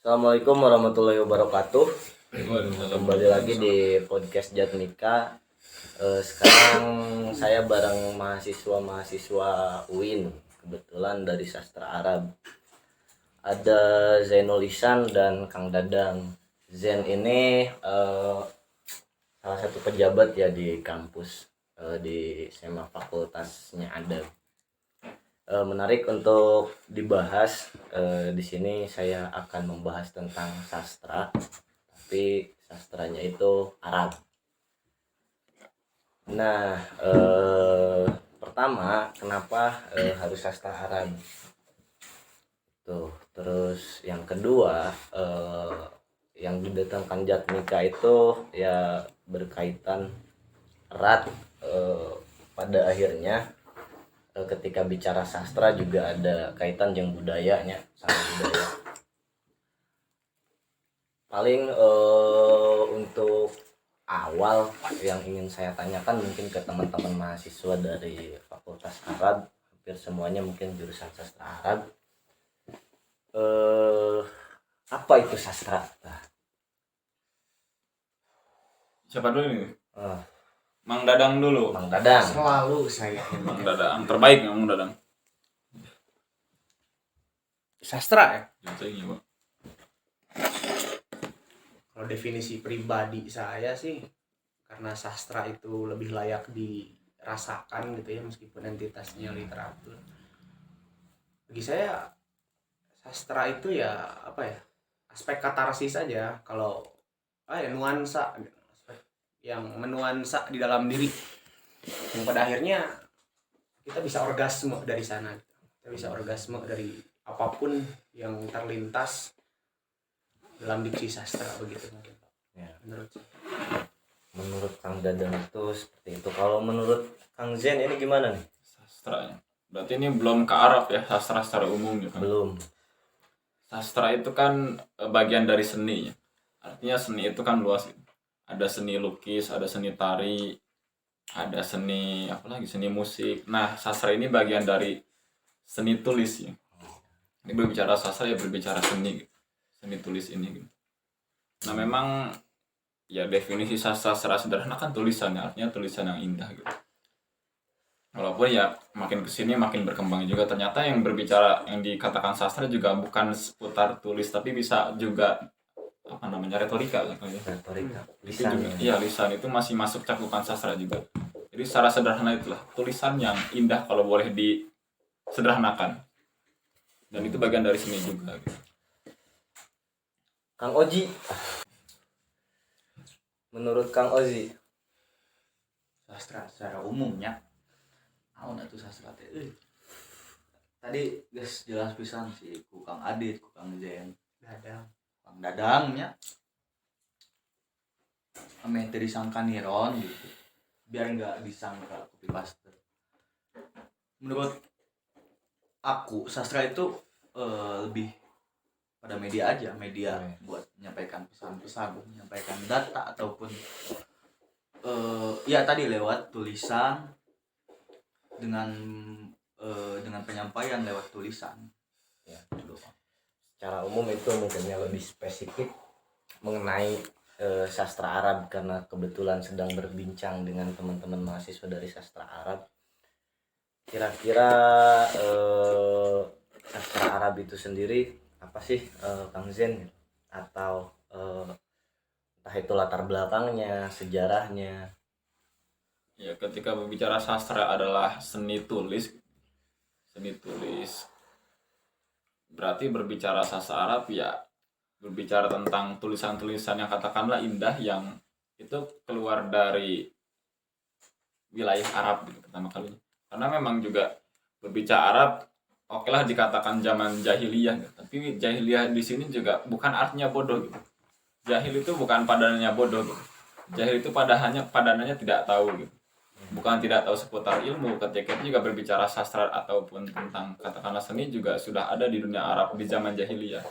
Assalamualaikum warahmatullahi wabarakatuh. Kembali lagi di podcast Jatmika. Sekarang saya bareng mahasiswa UIN, kebetulan dari sastra Arab. Ada Zainul Ihsan dan Kang Dadang. Zain ini salah satu pejabat ya di kampus, di SEMA fakultasnya Adab. Menarik untuk dibahas. Di sini saya akan membahas tentang sastra, tapi sastranya itu Arab. Nah, pertama kenapa harus sastra Arab? Tuh, terus yang kedua, yang didatangkan Jatmika itu ya berkaitan erat, pada akhirnya ketika bicara sastra juga ada kaitan dengan budayanya, sama budaya. Paling untuk awal yang ingin saya tanyakan mungkin ke teman-teman mahasiswa dari Fakultas Arab, hampir semuanya mungkin jurusan sastra Arab. Apa itu sastra? Siapa dulu nih? Mang Dadang dulu. Mang Dadang. Selalu saya Mang Dadang terbaik, Mang Dadang. sastra ya. Pak. Kalau definisi pribadi saya sih, karena sastra itu lebih layak dirasakan gitu ya, meskipun entitasnya literatur. Bagi saya sastra itu ya apa ya, aspek katarsis saja. Kalau nuansa, aspek yang menuansa di dalam diri, yang pada akhirnya kita bisa orgasme dari sana. Kita bisa orgasme dari apapun yang terlintas dalam diksi sastra, begitu mungkin ya. Menurut Kang Dadang itu seperti itu. Kalau menurut Kang Zen ini gimana nih? Sastranya berarti ini belum ke Arab ya, sastra secara umum gitu kan? Belum. Sastra itu kan bagian dari seni ya. Artinya seni itu kan luas gitu. Ada seni lukis, ada seni tari, ada seni apalagi, seni musik. Nah, sastra ini bagian dari seni tulis ya. Ini berbicara sastra ya, berbicara seni gitu. Seni tulis ini gitu. Nah, memang ya definisi sastra secara sederhana kan tulisan, artinya tulisan yang indah gitu. Walaupun ya makin kesini makin berkembang juga, ternyata yang berbicara, yang dikatakan sastra juga bukan seputar tulis, tapi bisa juga retorika gitu ya. Retorika. Lisan juga. Iya, lisan itu masih masuk cakupan sastra juga. Jadi secara sederhana itulah tulisan yang indah kalau boleh disederhanakan. Dan itu bagian dari seni juga gitu. Kang Oji, menurut Kang Oji, sastra secara umumnya naon atuh sastra teh tadi geus jelas pisan si ku Kang Adit, ku Kang Zen, Kang Dadang nya ameh teu disangka niron gitu biar enggak disangka copy paste. Menurut aku sastra itu lebih pada media aja, media buat menyampaikan pesan-pesan, menyampaikan data ataupun ya tadi lewat tulisan dengan penyampaian lewat tulisan ya. Secara umum itu mungkinnya lebih spesifik mengenai sastra Arab, karena kebetulan sedang berbincang dengan teman-teman mahasiswa dari sastra Arab. Kira-kira sastra Arab itu sendiri apa sih, Kang Zen? Atau entah itu latar belakangnya, sejarahnya. Ya, ketika berbicara sastra adalah seni tulis berarti berbicara sastra Arab ya berbicara tentang tulisan-tulisan yang katakanlah indah, yang itu keluar dari wilayah Arab gitu, pertama kalinya. Karena memang juga berbicara Arab oke lah dikatakan zaman jahiliyah gitu. Tapi jahiliyah di sini juga bukan artinya bodoh gitu. Jahil itu bukan padanannya bodoh gitu. Jahil itu padanannya tidak tahu gitu. Bukan tidak tahu seputar ilmu. Ketika itu juga berbicara sastra ataupun tentang katakanlah seni juga sudah ada di dunia Arab di zaman jahiliyah.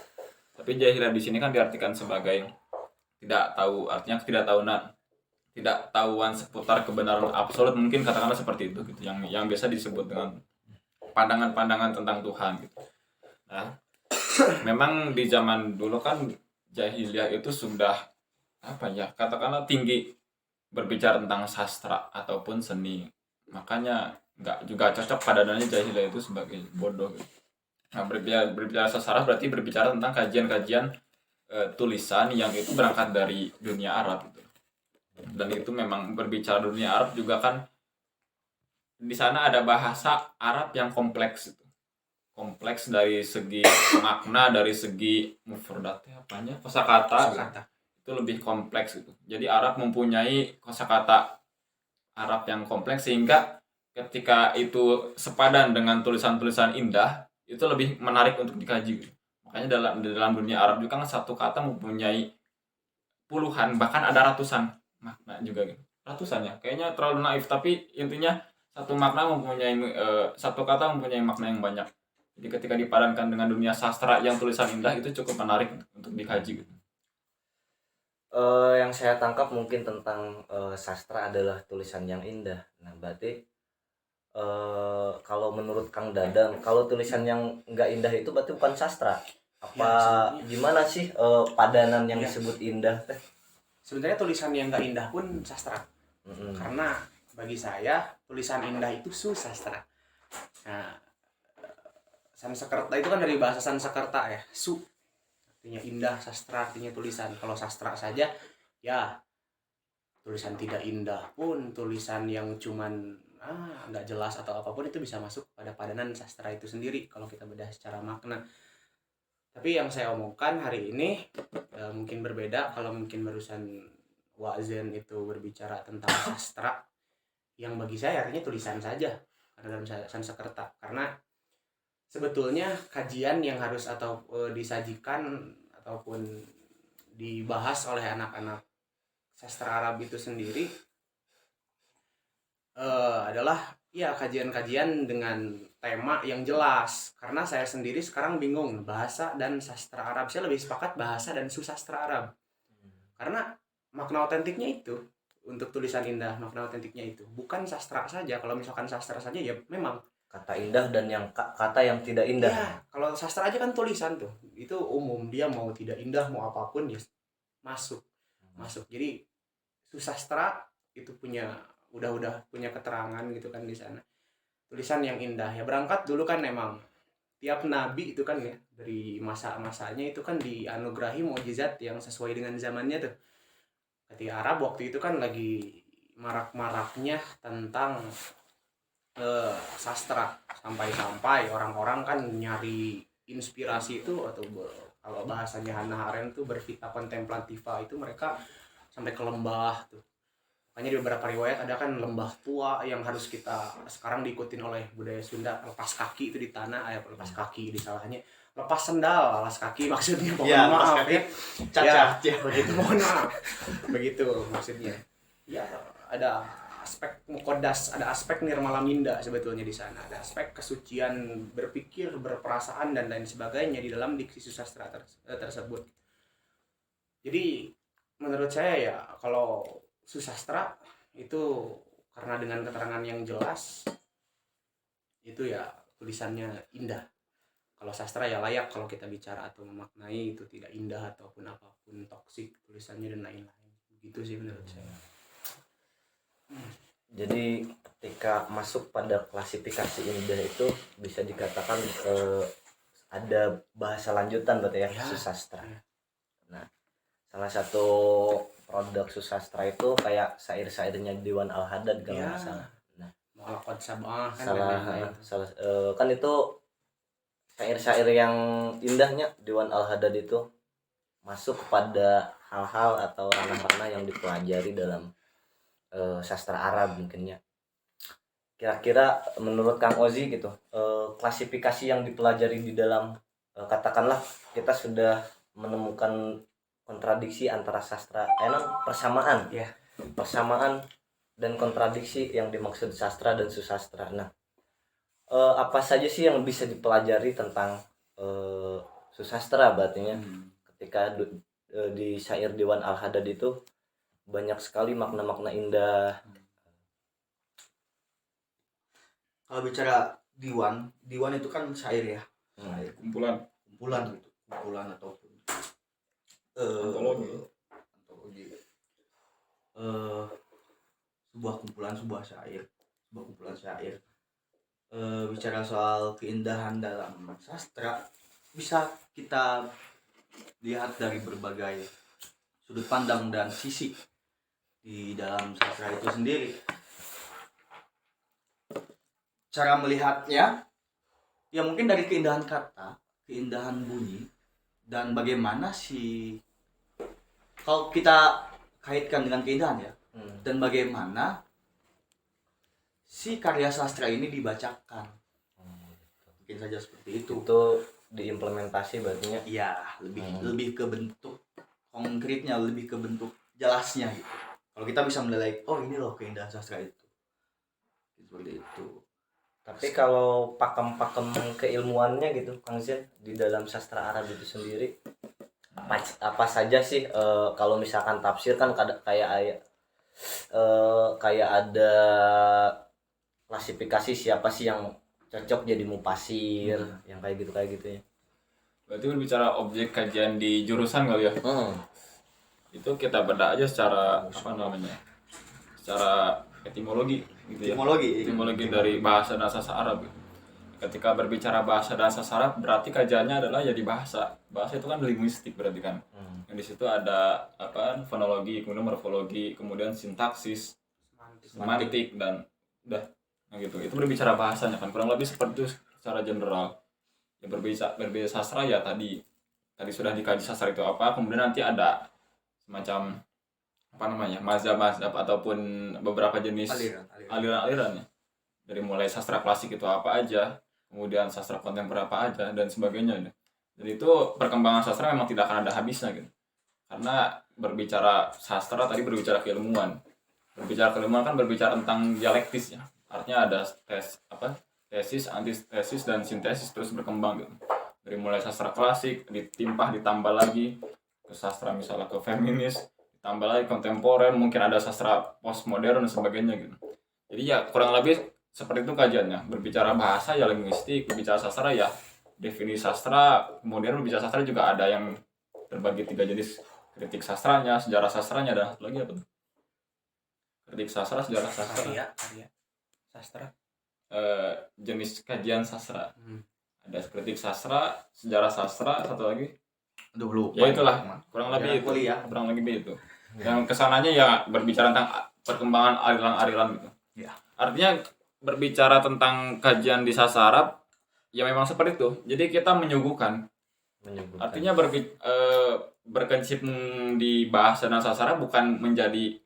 Tapi jahiliyah di sini kan diartikan sebagai tidak tahu, artinya tidak tahuan seputar kebenaran absolut, mungkin katakanlah seperti itu gitu. Yang biasa disebut dengan pandangan-pandangan tentang Tuhan gitu. Nah, memang di zaman dulu kan jahiliyah itu sudah apa ya, katakanlah tinggi berbicara tentang sastra ataupun seni, makanya nggak juga cocok pada adanya jahiliyah itu sebagai bodoh gitu. Nah, berbicara sastra berarti berbicara tentang kajian-kajian tulisan yang itu berangkat dari dunia Arab gitu. Dan itu memang berbicara dunia Arab juga kan, di sana ada bahasa Arab yang kompleks itu. Kompleks dari segi makna, dari segi mufradatnya apanya, kosakata Kosakata. itu lebih kompleks gitu. Jadi Arab mempunyai kosakata Arab yang kompleks sehingga ketika itu sepadan dengan tulisan-tulisan indah itu lebih menarik untuk dikaji gitu. Makanya dalam dunia Arab juga kan satu kata mempunyai puluhan bahkan ada ratusan makna juga gitu. Ratusan ya, kayaknya terlalu naif, tapi intinya satu makna mempunyai satu kata mempunyai makna yang banyak. Jadi ketika dipadankan dengan dunia sastra yang tulisan indah itu cukup menarik untuk dikaji gitu. Yang saya tangkap mungkin tentang sastra adalah tulisan yang indah. Nah, berarti kalau menurut Kang Dadang, kalau tulisan yang nggak indah itu berarti bukan sastra. Apa gimana sih padanan yang disebut indah teh? Sebenarnya tulisan yang nggak indah pun sastra. Karena bagi saya tulisan indah itu susastra. Nah, Sanskerta itu kan dari bahasa Sanskerta ya, artinya indah, sastra artinya tulisan. Kalau sastra saja ya tulisan tidak indah pun, tulisan yang cuman nggak jelas atau apapun itu bisa masuk pada padanan sastra itu sendiri kalau kita bedah secara makna. Tapi yang saya omongkan hari ini mungkin berbeda. Kalau mungkin barusan Wazen itu berbicara tentang sastra, yang bagi saya artinya tulisan saja karena dalam Sanskerta. Karena sebetulnya kajian yang harus atau disajikan ataupun dibahas oleh anak-anak sastra Arab itu sendiri adalah ya kajian-kajian dengan tema yang jelas. Karena saya sendiri sekarang bingung bahasa dan sastra Arab. Saya lebih sepakat bahasa dan susastra Arab. Karena makna otentiknya itu untuk tulisan indah, makna otentiknya itu bukan sastra saja. Kalau misalkan sastra saja ya memang Kata indah dan yang kata yang tidak indah. ya, kalau sastra aja kan tulisan tuh, itu umum, dia mau tidak indah mau apapun ya masuk. Jadi susastra itu udah punya keterangan gitu kan di sana. Tulisan yang indah ya berangkat dulu kan emang tiap nabi itu kan ya dari masa-masanya itu kan dianugerahi mukjizat yang sesuai dengan zamannya tuh. Ketika Arab waktu itu kan lagi marak-maraknya tentang sastra, sampai orang-orang kan nyari inspirasi itu atau kalau bahasanya Hannah Arendt tuh bervita contemplativa, itu mereka sampai ke lembah tuh. Makanya di beberapa riwayat ada kan lembah tua yang harus kita sekarang diikutin oleh budaya Sunda, lepas kaki itu di tanah, lepas kaki di salahnya, lepas sendal alas kaki maksudnya, mohon maaf ya. Cacat ya. Begitu, mohon maaf. Begitu maksudnya. Ya, ada aspek mukodas, ada aspek nirmala minda sebetulnya di sana, ada aspek kesucian berpikir, berperasaan dan lain sebagainya di dalam diksi susastra tersebut. Jadi menurut saya ya kalau susastra itu karena dengan keterangan yang jelas itu ya tulisannya indah. Kalau sastra ya layak kalau kita bicara atau memaknai itu tidak indah ataupun apapun, toksik tulisannya dan lain-lain. Begitu sih menurut saya. Jadi ketika masuk pada klasifikasi indah itu bisa dikatakan ada bahasa lanjutan berarti ya, susastra. Nah, salah satu produk susastra itu kayak syair-syairnya Diwan Al-Haddad kalau nggak salah. Nah, Mu'allaqat Sab'ah kan salah kan itu syair-syair yang indahnya Diwan Al-Haddad itu masuk pada hal-hal atau ranah-ranah yang dipelajari dalam sastra Arab mungkinnya. Kira-kira menurut Kang Ozi gitu, klasifikasi yang dipelajari di dalam katakanlah kita sudah menemukan kontradiksi antara sastra, persamaan dan kontradiksi yang dimaksud sastra dan susastra. Nah, apa saja sih yang bisa dipelajari tentang susastra berartinya ketika di syair Diwan Al-Haddad itu banyak sekali makna-makna indah. Kalau bicara diwan itu kan syair ya, kumpulan kumpulan ataupun Antologi. antologi sebuah kumpulan syair bicara soal keindahan dalam sastra bisa kita lihat dari berbagai sudut pandang dan sisi di dalam sastra itu sendiri. Cara melihatnya ya mungkin dari keindahan kata, keindahan bunyi, dan bagaimana sih kalau kita kaitkan dengan keindahan ya, dan bagaimana si karya sastra ini dibacakan. Mungkin saja seperti itu. Itu diimplementasi berarti Iya, lebih ke bentuk konkretnya, lebih ke bentuk jelasnya gitu. Kalau kita bisa menilai, oh ini loh keindahan sastra itu. Seperti itu. Tapi kalau pakem-pakem keilmuannya gitu Kang Zen di dalam sastra Arab itu sendiri apa saja sih kalau misalkan tafsir kan kayak ada klasifikasi siapa sih yang cocok jadi mufasir yang kayak gitu ya. Berarti berbicara objek kajian di jurusan kali ya. Itu kita bedah aja secara secara etimologi gitu ya. Etimologi dari bahasa dan sastra Arab. Ketika berbicara bahasa dan sastra Arab berarti kajiannya adalah ya di bahasa. Bahasa itu kan linguistik berarti kan. Yang di situ ada fonologi, kemudian morfologi, kemudian sintaksis, semantik dan udah gitu. Itu berbicara bahasanya kan kurang lebih seperti itu secara general. Ya berbeda sastra ya tadi sudah dikaji sastra itu apa, kemudian nanti ada semacam mazhab ataupun beberapa jenis aliran-alirannya. Dari mulai sastra klasik itu apa aja, kemudian sastra kontemporer apa aja dan sebagainya. Jadi itu perkembangan sastra memang tidak akan ada habisnya gitu. Karena berbicara sastra tadi berbicara keilmuan. Berbicara keilmuan kan berbicara tentang dialektis ya. Artinya ada tesis, antitesis dan sintesis terus berkembang gitu. Dari mulai sastra klasik ditambah lagi ke sastra misalnya ke feminis, tambah lagi kontemporer, mungkin ada sastra postmodern dan sebagainya gitu. Jadi ya kurang lebih seperti itu kajiannya. Berbicara bahasa ya linguistik, berbicara sastra ya definisi sastra, kemudian berbicara sastra juga ada yang terbagi 3 jenis: kritik sastranya, sejarah sastranya, dan satu lagi apa tuh? Kritik sastra, sejarah sastra. Karya sastra. Jenis kajian sastra. Ada kritik sastra, sejarah sastra, satu lagi. Ya itulah kurang lebih itu. Yang kesananya ya berbicara tentang perkembangan aliran-aliran gitu. Ya. Artinya berbicara tentang kajian di sastra Arab ya memang seperti itu. Jadi kita menyuguhkan. Artinya berkecimpung di bahasa dan sastra bukan menjadi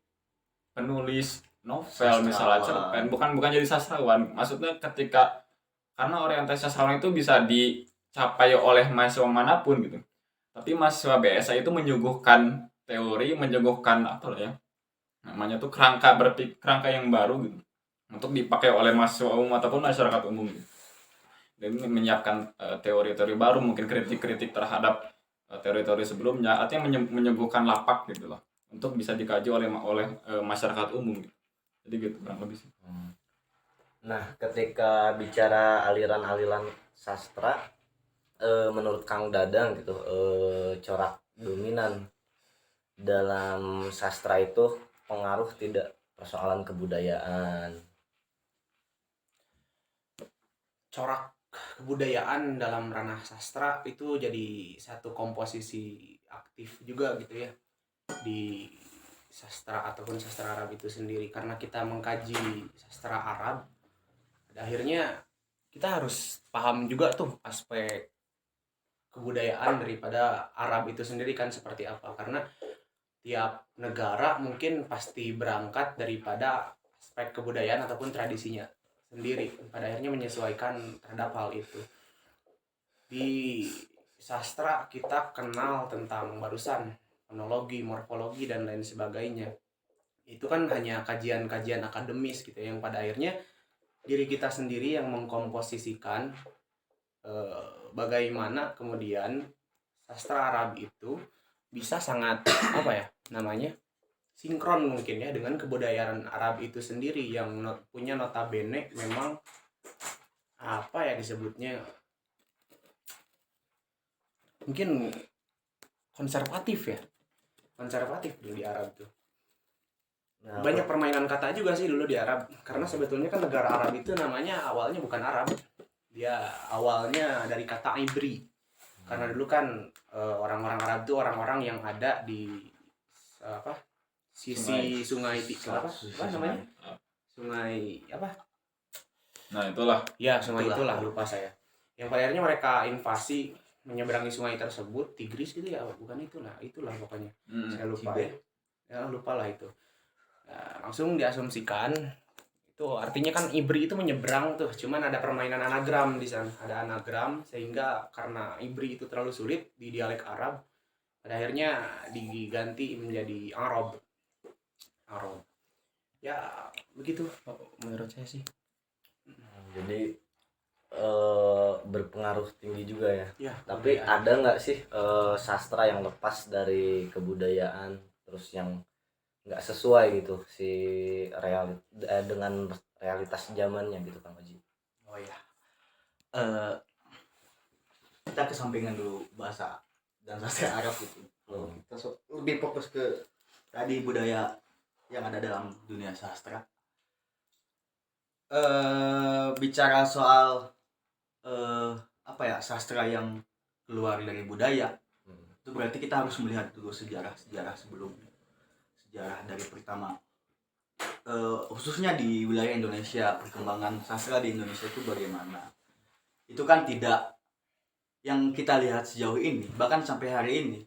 penulis novel misalnya cerpen, bukan jadi sastrawan. Maksudnya karena orientasi sastrawan itu bisa dicapai oleh mahasiswa manapun gitu. Tapi mahasiswa BSA itu menyuguhkan teori, menyuguhkan namanya tuh kerangka yang baru gitu untuk dipakai oleh mahasiswa umum ataupun masyarakat umum gitu. Dan menyiapkan teori-teori baru, mungkin kritik-kritik terhadap teori-teori sebelumnya, artinya menyuguhkan lapak gitu loh untuk bisa dikaji oleh masyarakat umum gitu. Jadi gitu kurang lebih sih. Nah, ketika bicara aliran-aliran sastra, menurut Kang Dadang gitu, corak dominan dalam sastra itu pengaruh tidak persoalan kebudayaan? Corak kebudayaan dalam ranah sastra itu jadi satu komposisi aktif juga gitu ya di sastra ataupun sastra Arab itu sendiri. Karena kita mengkaji sastra Arab, akhirnya kita harus paham juga tuh aspek kebudayaan daripada Arab itu sendiri kan seperti apa. Karena tiap negara mungkin pasti berangkat daripada aspek kebudayaan ataupun tradisinya sendiri, pada akhirnya menyesuaikan terhadap hal itu. Di sastra kita kenal tentang barusan fonologi, morfologi dan lain sebagainya. Itu kan hanya kajian-kajian akademis gitu yang pada akhirnya diri kita sendiri yang mengkomposisikan bagaimana kemudian sastra Arab itu bisa sangat sinkron mungkin ya dengan kebudayaan Arab itu sendiri yang punya notabene memang disebutnya mungkin konservatif ya, konservatif dulu di Arab tuh. Nah, Banyak permainan kata juga sih dulu di Arab, karena sebetulnya kan negara Arab itu namanya awalnya bukan Arab, dia awalnya dari kata Ibri, karena dulu kan orang-orang Arab itu orang-orang yang ada di apa sisi sungai apa namanya, sungai apa Nah itulah. ya, sungai Itulah. itulah, lupa saya, yang pada akhirnya mereka invasi menyeberangi sungai tersebut, Tigris gitu ya, bukan itulah pokoknya. Saya lupa Tibet. ya lupa lah itu. Nah, langsung diasumsikan itu artinya kan Ibri itu menyeberang tuh, cuman ada permainan anagram di sana, ada anagram, sehingga karena Ibri itu terlalu sulit di dialek Arab, pada akhirnya diganti menjadi Arab. Ya begitu menurut saya sih. jadi berpengaruh tinggi juga ya. Ya, Tapi budaya. ada nggak sih sastra yang lepas dari kebudayaan terus yang nggak sesuai gitu dengan realitas zamannya gitu Kang Oji? Oh ya. Eh, kita kesampingan dulu bahasa dan sastra Arab gitu. Kita lebih fokus ke tadi budaya yang ada dalam dunia sastra. Bicara soal apa ya, sastra yang keluar dari budaya, itu berarti kita harus melihat dulu sejarah sebelumnya, sejarah dari pertama, khususnya di wilayah Indonesia, perkembangan sastra di Indonesia itu bagaimana. Itu kan tidak yang kita lihat sejauh ini, bahkan sampai hari ini,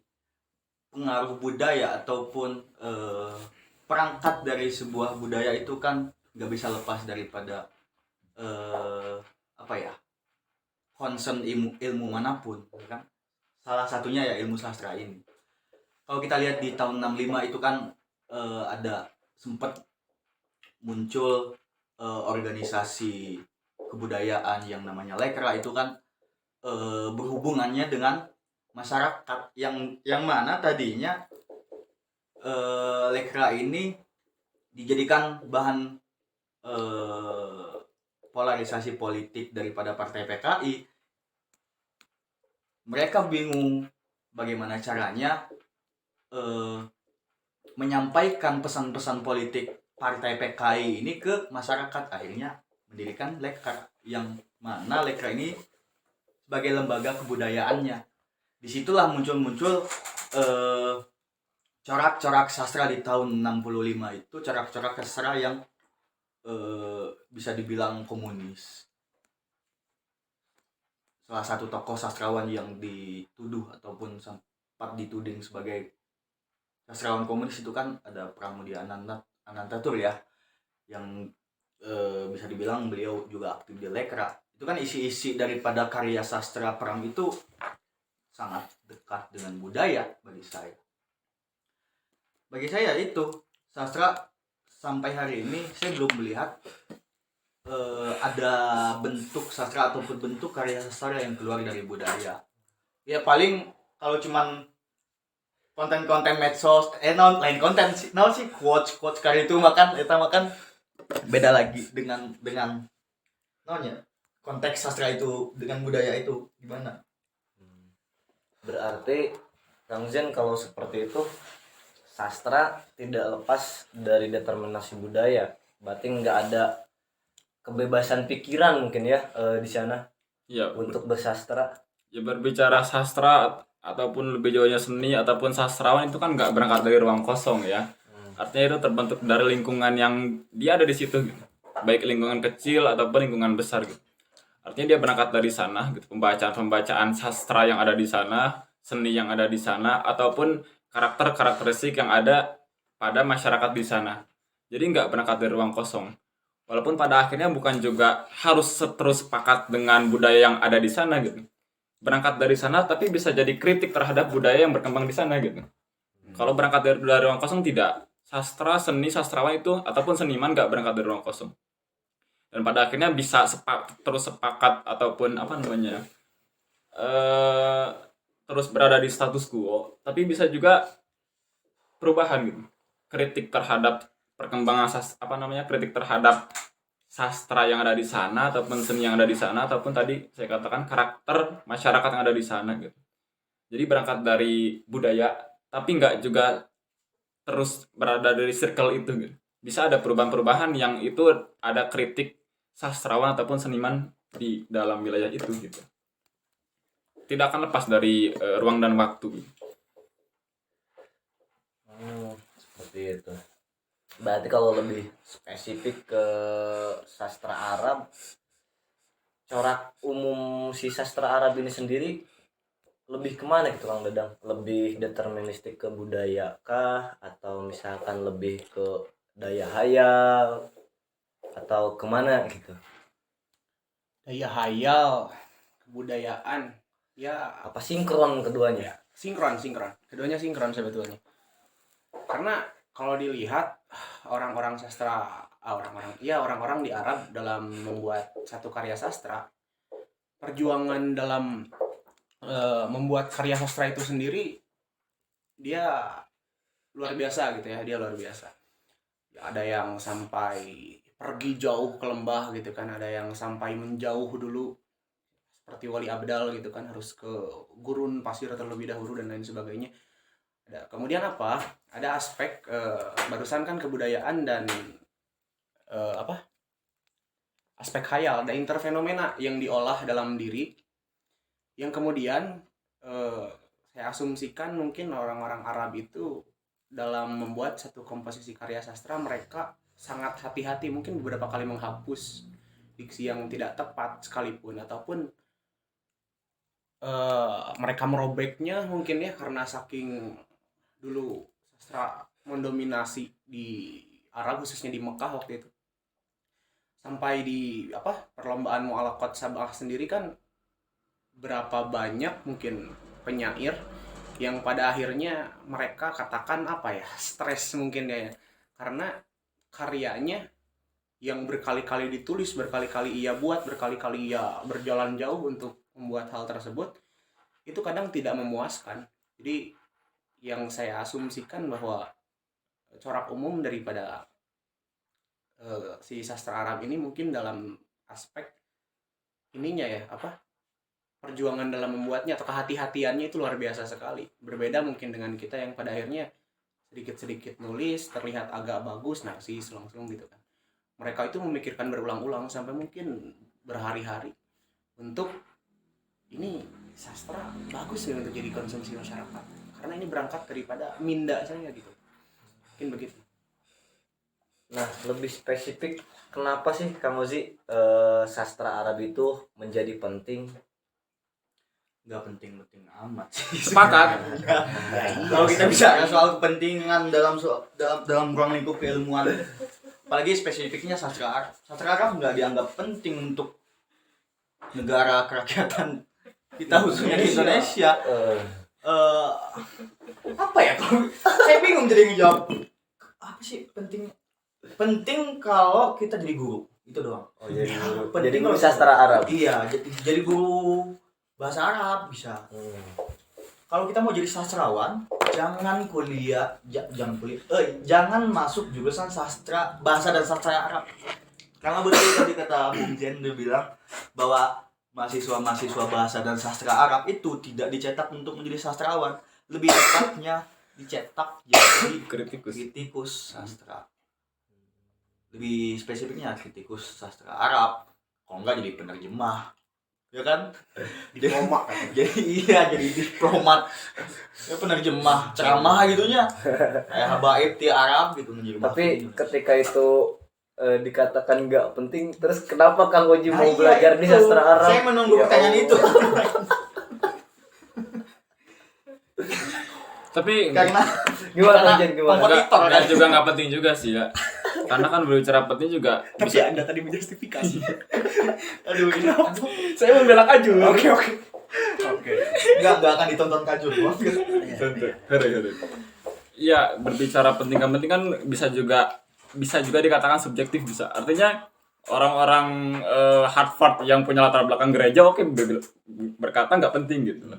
pengaruh budaya ataupun perangkat dari sebuah budaya itu kan nggak bisa lepas daripada apa ya, concern ilmu manapun kan. Salah satunya ya ilmu sastra ini. Kalau kita lihat di tahun 65 itu kan ada sempat muncul organisasi kebudayaan yang namanya Lekra, itu kan berhubungannya dengan masyarakat yang mana tadinya Lekra ini dijadikan bahan polarisasi politik daripada partai PKI. Mereka bingung bagaimana caranya menyampaikan pesan-pesan politik partai PKI ini ke masyarakat. Akhirnya mendirikan Lekra, yang mana Lekra ini sebagai lembaga kebudayaannya. Disitulah muncul corak-corak sastra di tahun 65 itu, corak-corak sastra yang bisa dibilang komunis. Salah satu tokoh sastrawan yang dituduh ataupun sempat dituding sebagai sastrawan komunis itu kan ada Pramudia Anantatur ya, yang bisa dibilang beliau juga aktif di Lekra. Itu kan isi-isi daripada karya sastra perang itu sangat dekat dengan budaya bagi saya. Bagi saya itu sastra sampai hari ini saya belum melihat ada bentuk sastra ataupun bentuk karya sastra yang keluar dari budaya. Ya paling kalau cuman konten-konten medsos, lain konten sih, quotes karya itu makan beda lagi dengan konteks sastra itu dengan budaya itu gimana? Berarti Kang Zen kalau seperti itu sastra tidak lepas dari determinasi budaya, berarti nggak ada kebebasan pikiran mungkin ya di sana Ya, untuk bersastra. ya berbicara sastra ataupun lebih jauhnya seni ataupun sastrawan itu kan nggak berangkat dari ruang kosong ya. Artinya itu terbentuk dari lingkungan yang dia ada di situ gitu. Baik lingkungan kecil ataupun lingkungan besar gitu. Artinya dia berangkat dari sana gitu. Pembacaan sastra yang ada di sana, seni yang ada di sana, ataupun karakteristik yang ada pada masyarakat di sana. Jadi nggak berangkat dari ruang kosong. Walaupun pada akhirnya bukan juga harus terus sepakat dengan budaya yang ada di sana gitu. Berangkat dari sana tapi bisa jadi kritik terhadap budaya yang berkembang di sana gitu. Kalau berangkat dari ruang kosong tidak. Sastra, seni, sastrawan itu ataupun seniman nggak berangkat dari ruang kosong. Dan pada akhirnya bisa terus sepakat ataupun terus berada di status quo, tapi bisa juga perubahan gitu. Kritik terhadap perkembangan kritik terhadap sastra yang ada di sana ataupun seni yang ada di sana ataupun tadi saya katakan karakter masyarakat yang ada di sana gitu. Jadi berangkat dari budaya, tapi nggak juga terus berada dari circle itu gitu. Bisa ada perubahan-perubahan yang itu ada kritik sastrawan ataupun seniman di dalam wilayah itu gitu. Tidak akan lepas dari ruang dan waktu. Seperti itu. Berarti kalau lebih spesifik ke sastra Arab, corak umum si sastra Arab ini sendiri lebih kemana gitu Kang Dadang? Lebih deterministik ke budaya kah? Atau misalkan lebih ke daya hayal? Atau kemana gitu? Daya hayal, kebudayaan, ya Apa sinkron keduanya? sinkron. Keduanya sinkron sebetulnya. Karena kalau dilihat orang-orang orang-orang di Arab dalam membuat satu karya sastra, perjuangan dalam membuat karya sastra itu sendiri dia luar biasa gitu ya, dia luar biasa. Ada yang sampai pergi jauh ke lembah gitu kan, ada yang sampai menjauh dulu seperti Wali Abdal gitu kan, harus ke gurun pasir terlebih dahulu dan lain sebagainya. Kemudian apa? Ada aspek barusan kan kebudayaan dan aspek khayal, ada interfenomena yang diolah dalam diri yang kemudian saya asumsikan mungkin orang-orang Arab itu dalam membuat satu komposisi karya sastra mereka sangat hati-hati, mungkin beberapa kali menghapus diksi yang tidak tepat sekalipun, ataupun mereka merobeknya mungkin ya karena saking dulu sastra mendominasi di Arab, khususnya di Mekah waktu itu. Sampai di perlombaan Mu'allaqat Sab'ah sendiri kan berapa banyak mungkin penyair yang pada akhirnya mereka katakan stres mungkin ya, karena karyanya yang berkali-kali ditulis, berkali-kali ia buat, berkali-kali ia berjalan jauh untuk membuat hal tersebut, itu kadang tidak memuaskan. Jadi yang saya asumsikan bahwa corak umum daripada si sastra Arab ini mungkin dalam aspek ininya ya, perjuangan dalam membuatnya atau kehati-hatiannya itu luar biasa sekali. Berbeda mungkin dengan kita yang pada akhirnya sedikit-sedikit nulis terlihat agak bagus, narsis, selong-selong gitu kan. Mereka itu memikirkan berulang-ulang sampai mungkin berhari-hari untuk ini sastra bagus ya untuk jadi konsumsi masyarakat, karena ini berangkat daripada minda saya gitu. Mungkin begitu. Nah, lebih spesifik kenapa sih Kang Ozi sastra Arab itu menjadi penting? Nggak penting-penting amat sih. Sepakat. Kalau kita bicara soal kepentingan dalam ruang lingkup keilmuan, apalagi spesifiknya sastra Arab nggak dianggap penting untuk negara kerakyatan kita, khususnya di Indonesia. Apa ya, kalau saya bingung jadi ngejawab apa sih penting kalau kita jadi guru, itu doang. Jadi guru. Penting Jadi guru kalau- sastra Arab. Iya, jadi guru bahasa Arab bisa. Kalau kita mau jadi sastrawan, jangan jangan masuk jurusan sastra bahasa dan sastra Arab. Karena betul tadi kata Bung Jen, dia bilang bahwa mahasiswa bahasa dan sastra Arab itu tidak dicetak untuk menjadi sastrawan, lebih tepatnya dicetak jadi kritikus sastra. Lebih spesifiknya kritikus sastra Arab, kalau enggak jadi penerjemah, ya kan? Diplomat jadi diplomat, ya penerjemah ceramah gitunya, kayak habaib di Arab gitu menjadi. Tapi ketika itu dikatakan nggak penting, terus kenapa Kang Oji mau belajar di sastra Arab? Saya menunggu Ya pertanyaan Allah. itu. Tapi Karena Gimana Jen, gimana? kompetitor kan. juga nggak penting juga sih ya. Karena kan berbicara penting juga tapi bisa. Anda tadi menjustifikasi. Aduh, ini Saya membela Kajul. Oke. nggak akan ditonton Kajul. Iya, berbicara penting nggak penting kan bisa juga dikatakan subjektif bisa. Artinya orang-orang Harvard yang punya latar belakang gereja berkata nggak penting gitu.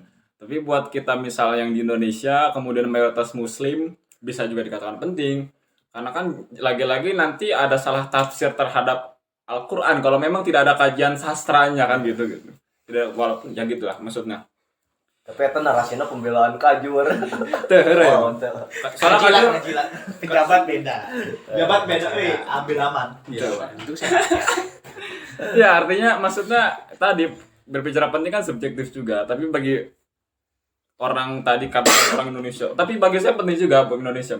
Tapi buat kita misalnya yang di Indonesia kemudian mayoritas Muslim bisa juga dikatakan penting. Karena kan lagi-lagi nanti ada salah tafsir terhadap Al-Quran kalau memang tidak ada kajian sastranya kan gitu. Tidak, walaupun ya gitulah maksudnya. Tapi itu narasinya pembelaan kajur. Teu heureuy. Oh, teu. Soalnya kajur Ngajilan. Pejabat beda. Jabat beda ambil aman. Iya, Pak. Itu saya Ya artinya maksudnya tadi berbicara penting kan subjektif juga, tapi bagi orang tadi kata orang Indonesia, tapi bagi saya penting juga buat Indonesia.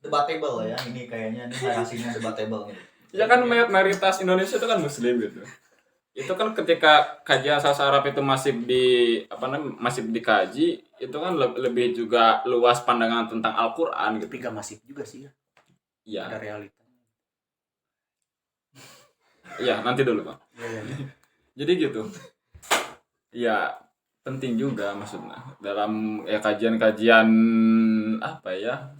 Debatable ya, ini kayaknya ini narasinya debatable nih. Ya kan mayoritas Indonesia itu kan muslim gitu. Itu kan ketika kajian sastra Arab itu masih dikaji, itu kan lebih juga luas pandangan tentang Al-Qur'an gitu. tapi gak masif juga sih ya. Iya. Ada realita. Iya, nanti dulu, Pak. Iya. Jadi gitu. Ya penting juga maksudnya dalam ya kajian-kajian apa ya,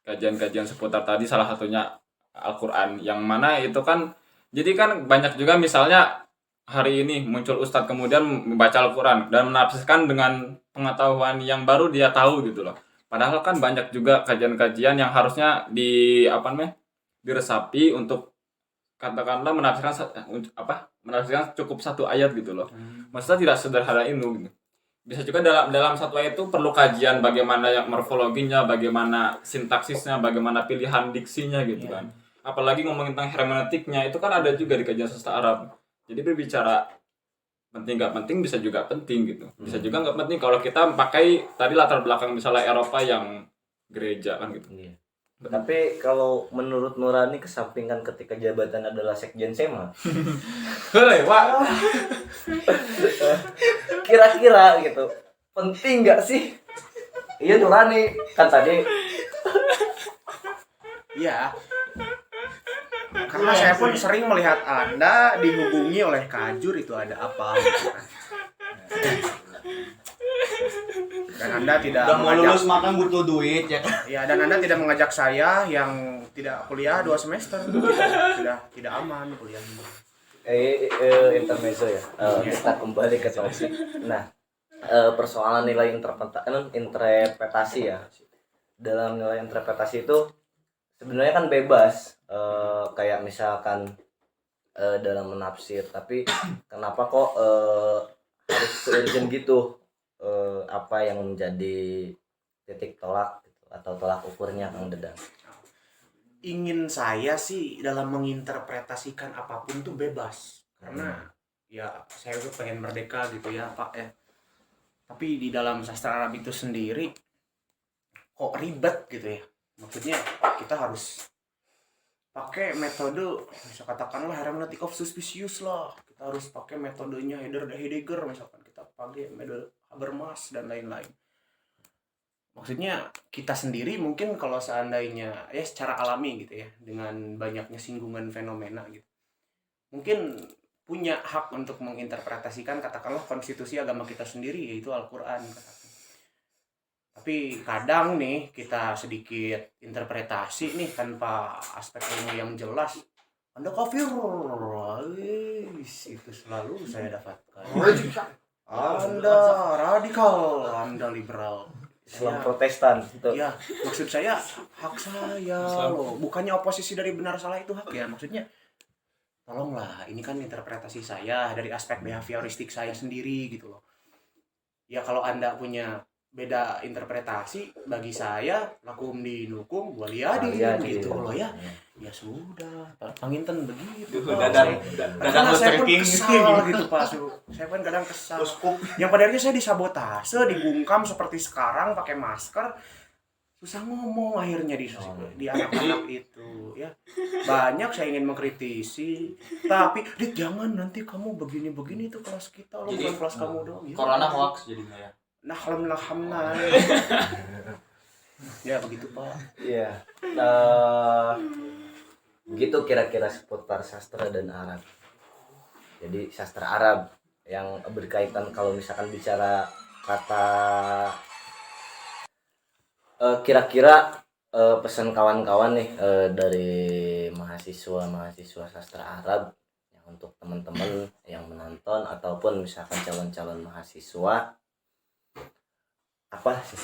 kajian-kajian seputar tadi salah satunya Al-Quran, yang mana itu kan jadi kan banyak juga misalnya hari ini muncul ustadz kemudian membaca Al-Quran dan menafsirkan dengan pengetahuan yang baru dia tahu gitu loh, padahal kan banyak juga kajian-kajian yang harusnya diresapi untuk katakanlah menafsirkan cukup satu ayat gitu loh. Maksudnya tidak sederhana itu gitu. Bisa juga dalam satu ayat itu perlu kajian bagaimana yang morfologinya, bagaimana sintaksisnya, bagaimana pilihan diksinya gitu kan. Apalagi ngomongin tentang hermeneutiknya itu kan ada juga di kajian sastra Arab. Jadi berbicara penting nggak penting bisa juga penting gitu. Bisa juga nggak penting kalau kita pakai tadi latar belakang misalnya Eropa yang gereja kan gitu. Iya. Tapi kalau menurut Nurani kesampingan ketika jabatan adalah sekjen SEMA, Hei, Pak. kira-kira gitu penting nggak sih? Iya Nurani kan tadi. Iya. Karena saya pun sering melihat Anda dihubungi oleh Kajur itu ada apa gitu kan. Dan Anda tidak Udah mau mengajak lulus makan butuh duit ya. ya, dan Anda tidak mengajak saya yang tidak kuliah 2 semester. Sudah tidak aman kuliahnya. Intermezzo ya. Kita kembali ke topik. Nah, persoalan nilai interpretasi ya. Dalam nilai interpretasi itu sebenarnya kan bebas. Kayak misalkan dalam menafsir, tapi kenapa kok harus urgent gitu? Apa yang menjadi titik tolak gitu, atau tolak ukurnya Kang Dedang? Ingin saya sih dalam menginterpretasikan apapun tuh bebas, karena ya saya tuh pengen merdeka gitu ya Pak ya. Tapi di dalam sastra Arab itu sendiri kok ribet gitu ya. Maksudnya kita harus pakai metode, bisa katakanlah hermeneutic of suspicious lah. Kita harus pakai metodenya Heidegger misalkan, kita pakai metode Habermas dan lain-lain. Maksudnya kita sendiri mungkin kalau seandainya ya secara alami gitu ya, dengan banyaknya singgungan fenomena gitu, mungkin punya hak untuk menginterpretasikan katakanlah konstitusi agama kita sendiri, yaitu Al-Quran katakan. Tapi kadang nih kita sedikit interpretasi nih tanpa aspek ilmu yang jelas, Anda kafir, itu selalu saya dapatkan. Anda radikal, Anda liberal. Islam Ya, Protestan itu. ya, maksud saya hak saya loh, bukannya oposisi dari benar salah itu hak ya. Maksudnya tolonglah, ini kan interpretasi saya dari aspek behavioristik saya sendiri gitu loh. Ya kalau Anda punya beda interpretasi, bagi saya lakum dinukum waliyadin gitu loh ya. Ya sudah, panginten begitu. Dadang Karena saya pun king kesal gitu Pak. Saya pun kadang kesal. Yang pada akhirnya saya disabotase, dibungkam seperti sekarang pakai masker. Susah ngomong akhirnya di anak-anak itu ya. Banyak saya ingin mengkritisi, tapi Dit jangan nanti kamu begini-begini itu kelas kita loh, bukan kelas kamu dong. Ya. Corona hoax jadinya ya. Nah, ya begitu Pak. Iya. Begitu kira-kira seputar sastra dan Arab. Jadi sastra Arab yang berkaitan kalau misalkan bicara kata kira-kira pesan kawan-kawan nih dari mahasiswa sastra Arab yang untuk teman-teman yang menonton ataupun misalkan calon-calon mahasiswa apa sih?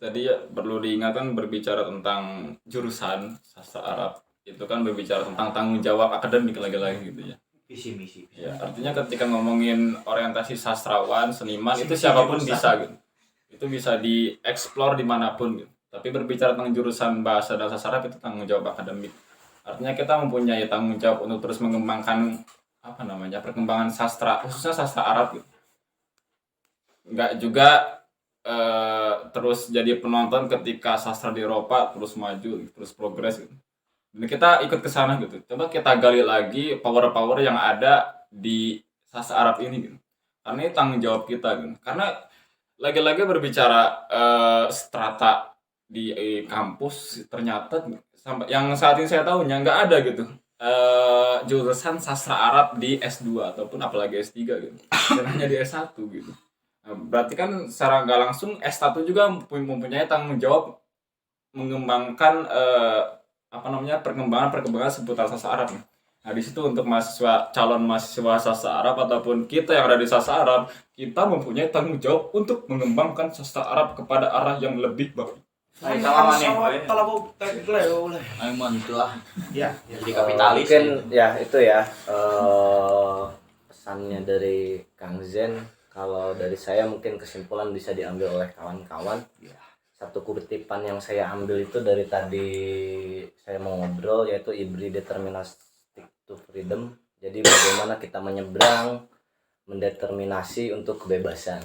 Tadi ya perlu diingatkan berbicara tentang jurusan sastra Arab itu kan berbicara tentang tanggung jawab akademik lagi-lagi gitu ya. visi misi. Ya, artinya ketika ngomongin orientasi sastrawan, seniman itu Visi-misi siapapun jurusan. bisa gitu. Itu bisa dieksplor dimanapun gitu. Tapi berbicara tentang jurusan bahasa dan sastra Arab itu tanggung jawab akademik. Artinya kita mempunyai tanggung jawab untuk terus mengembangkan perkembangan sastra, khususnya sastra Arab gitu. Nggak juga terus jadi penonton ketika sastra di Eropa terus maju, terus progres gitu. Dan kita ikut ke sana gitu. Coba kita gali lagi power-power yang ada di sastra Arab ini gitu. Karena ini tanggung jawab kita gitu. Karena lagi-lagi berbicara strata di kampus ternyata sampai yang saat ini saya tahunya nggak ada gitu jurusan sastra Arab di S2 ataupun apalagi S3 gitu. Dan hanya di S1 gitu. Nah, berarti kan secara nggak langsung S1 juga mempunyai tanggung jawab mengembangkan perkembangan seputar sastra Arab. Nah, di situ untuk calon mahasiswa sastra Arab ataupun kita yang ada di sastra Arab, kita mempunyai tanggung jawab untuk mengembangkan sastra Arab kepada arah yang lebih baik. Ay, sama nih. Kalau aku Ay, mantul lah. ya, Jadi kapitalis. Mungkin ya itu ya pesannya dari Kang Zen. Kalau dari saya mungkin kesimpulan bisa diambil oleh kawan-kawan. Satu kutipan yang saya ambil itu dari tadi saya mau ngobrol, yaitu Ibri deterministic to freedom. Jadi bagaimana kita menyeberang, mendeterminasi untuk kebebasan.